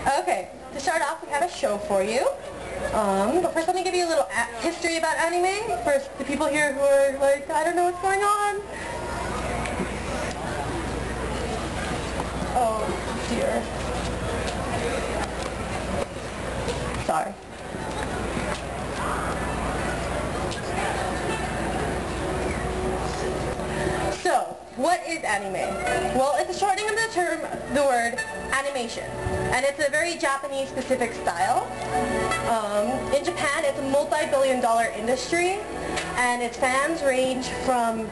Okay, to start off, we have a show for you. But first, let me give you a little history about anime for the people here who are like, I don't know what's going on. Oh, dear. Sorry. So, what is anime? Well, it's a shortening of the word animation, and it's a very Japanese-specific style. In Japan, it's a multi-billion-dollar industry, and its fans range from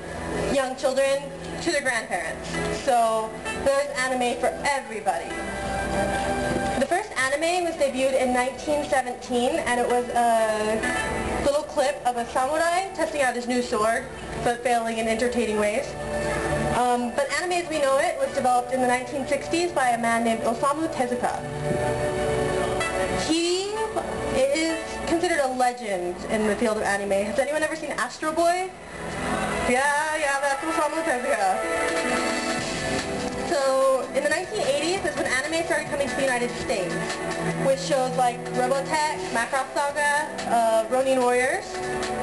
young children to their grandparents. So, there's anime for everybody. The first anime was debuted in 1917, and it was a little clip of a samurai testing out his new sword, but failing in entertaining ways. But anime as we know it was developed in the 1960s by a man named Osamu Tezuka. He is considered a legend in the field of anime. Has anyone ever seen Astro Boy? Yeah, that's Osamu Tezuka. So, in the 1980s is when anime started coming to the United States, with shows like Robotech, Macross Saga, Ronin Warriors,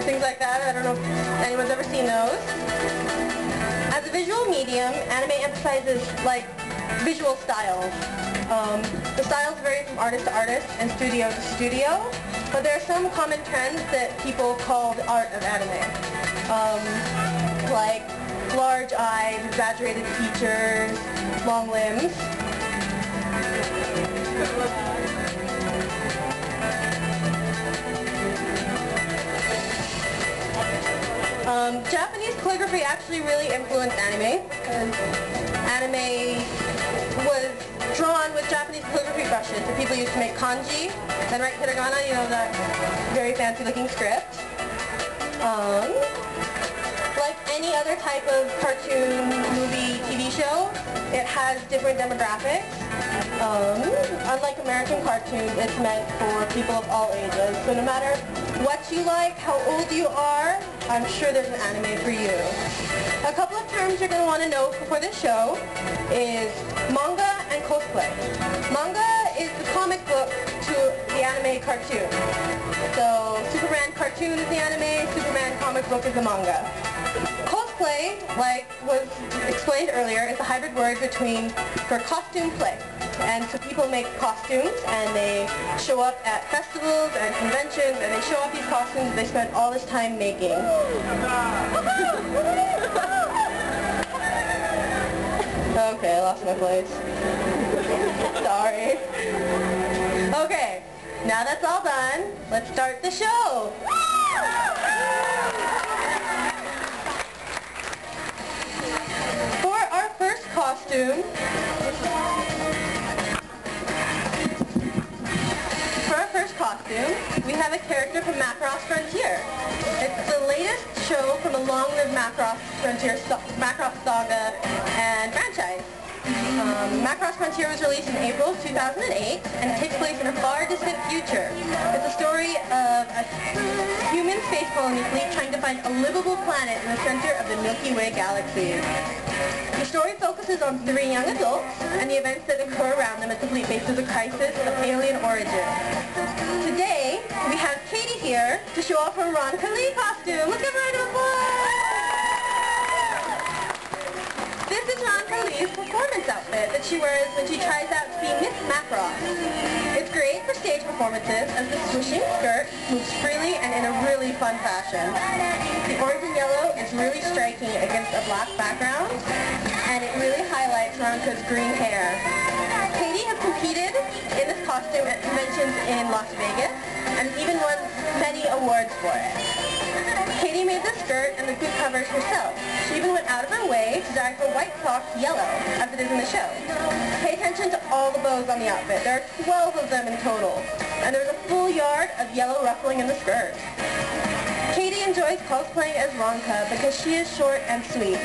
things like that. I don't know if anyone's ever seen those. As a visual medium, anime emphasizes like visual styles. The styles vary from artist to artist and studio to studio, but there are some common trends that people call the art of anime. Like large eyes, exaggerated features, long limbs. Japanese calligraphy actually really influenced anime, because anime was drawn with Japanese calligraphy brushes that people used to make kanji and write hiragana, you know, that very fancy looking script. Like any other type of cartoon, movie, TV show, it has different demographics. Unlike American cartoons, it's meant for people of all ages. So no matter what you like, how old you are, I'm sure there's an anime for you. A couple of terms you're going to want to know before this show is manga and cosplay. Manga is the comic book to the anime cartoon. So Superman cartoon is the anime, Superman comic book is the manga. Cosplay, like was explained earlier, is a hybrid word for costume play. And so people make costumes and they show up at festivals and conventions and they show off these costumes they spent all this time making. Okay, I lost my place. Sorry. Okay, now that's all done, let's start the show. For our first costume, we have a character from Macross Frontier. It's the latest show from a long-lived Macross Saga and franchise. Macross Frontier was released in April 2008 and it takes place in a far distant future. It's a story of a human space colony fleet trying to find a livable planet in the center of the Milky Way galaxy. The story focuses on 3 young adults and the events that occur around them as the fleet faces a crisis of alien origin. Today, we have Katie here to show off her Veronica Lee costume. Let's give her a round of applause! This is Veronica Lee's performance outfit that she wears when she tries out to be Miss Macross. It's great for stage performances as the swishing skirt moves freely and in a really fun fashion. The orange and yellow is really striking against a black background, and it really highlights Veronica's green hair. Katie has competed in this costume at conventions in Las Vegas and even won many awards for it. Katie made the skirt and the boot covers herself. She even went out of her way to dye her white socks yellow, as it is in the show. Pay attention to all the bows on the outfit. There are 12 of them in total, and there's a full yard of yellow ruffling in the skirt. Katie enjoys cosplaying as Veronica because she is short and sweet.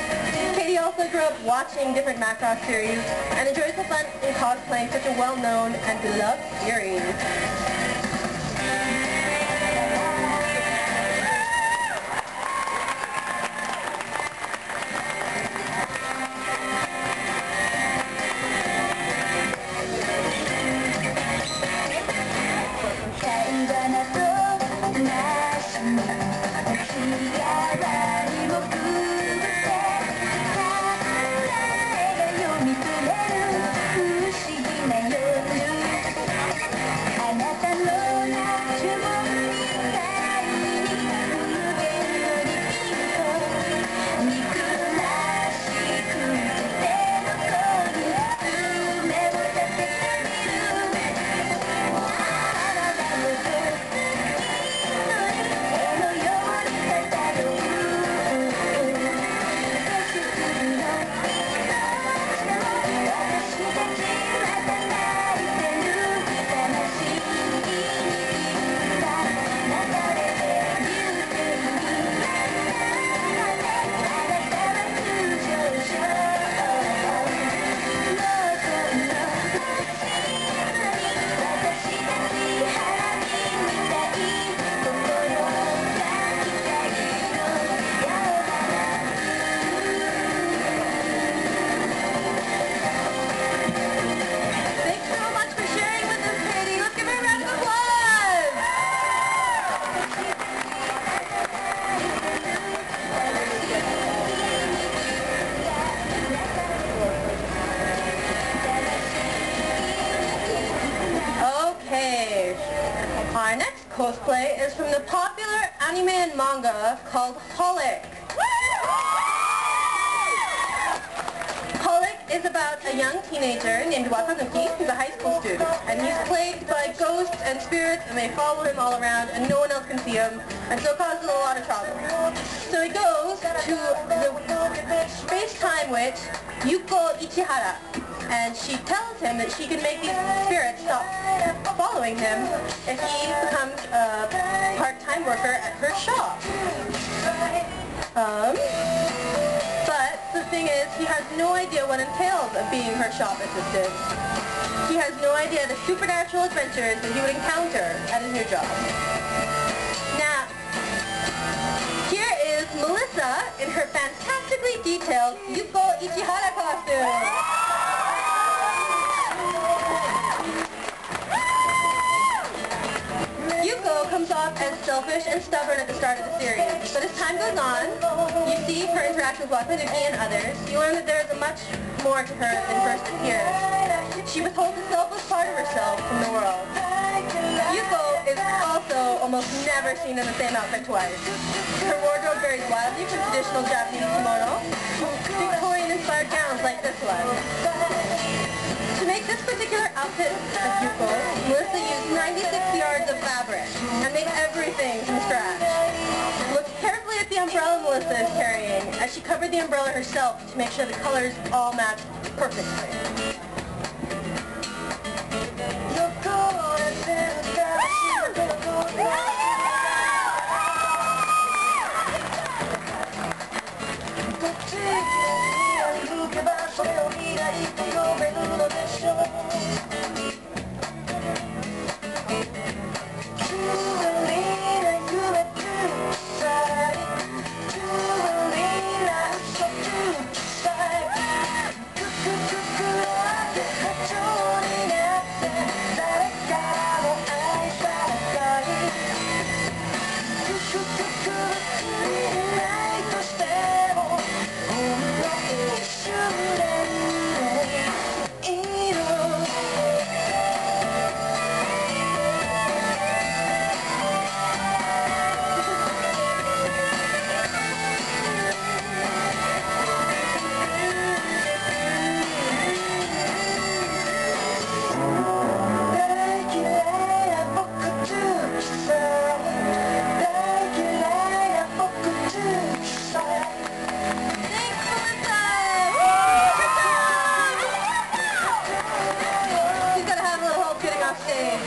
Katie also grew up watching different Macross series and enjoys the fun in cosplaying such a well-known and beloved series. Our next cosplay is from the popular anime and manga called Holic. Holic is about a young teenager named Watanuki who's a high school student, and he's plagued by ghosts and spirits, and they follow him all around, and no one else can see him, and so it causes a lot of trouble. So he goes to the space-time witch Yuko Ichihara, and she tells him that she can make these spirits stop following him if he becomes a part-time worker at her shop. But the thing is, he has no idea what entails of being her shop assistant. He has no idea the supernatural adventures that he would encounter at his new job. Now, here is Melissa in her fantastically detailed Yuko Ichihara costume. Yuko comes off as selfish and stubborn at the start of the series, but as time goes on, you see her interact with Watanuki and others, you learn that there is much more to her than first appears. She withholds a selfless part of herself from the world. Yuko is also almost never seen in the same outfit twice. Her wardrobe varies wildly from traditional Japanese kimono to Victorian-inspired gowns like this one. To make this particular outfit of Yuko, Melissa used 96 yards of fabric and made everything from scratch. Look carefully at the umbrella Melissa is carrying, as she covered the umbrella herself to make sure the colors all match perfectly. She's got to have a little help getting off stage.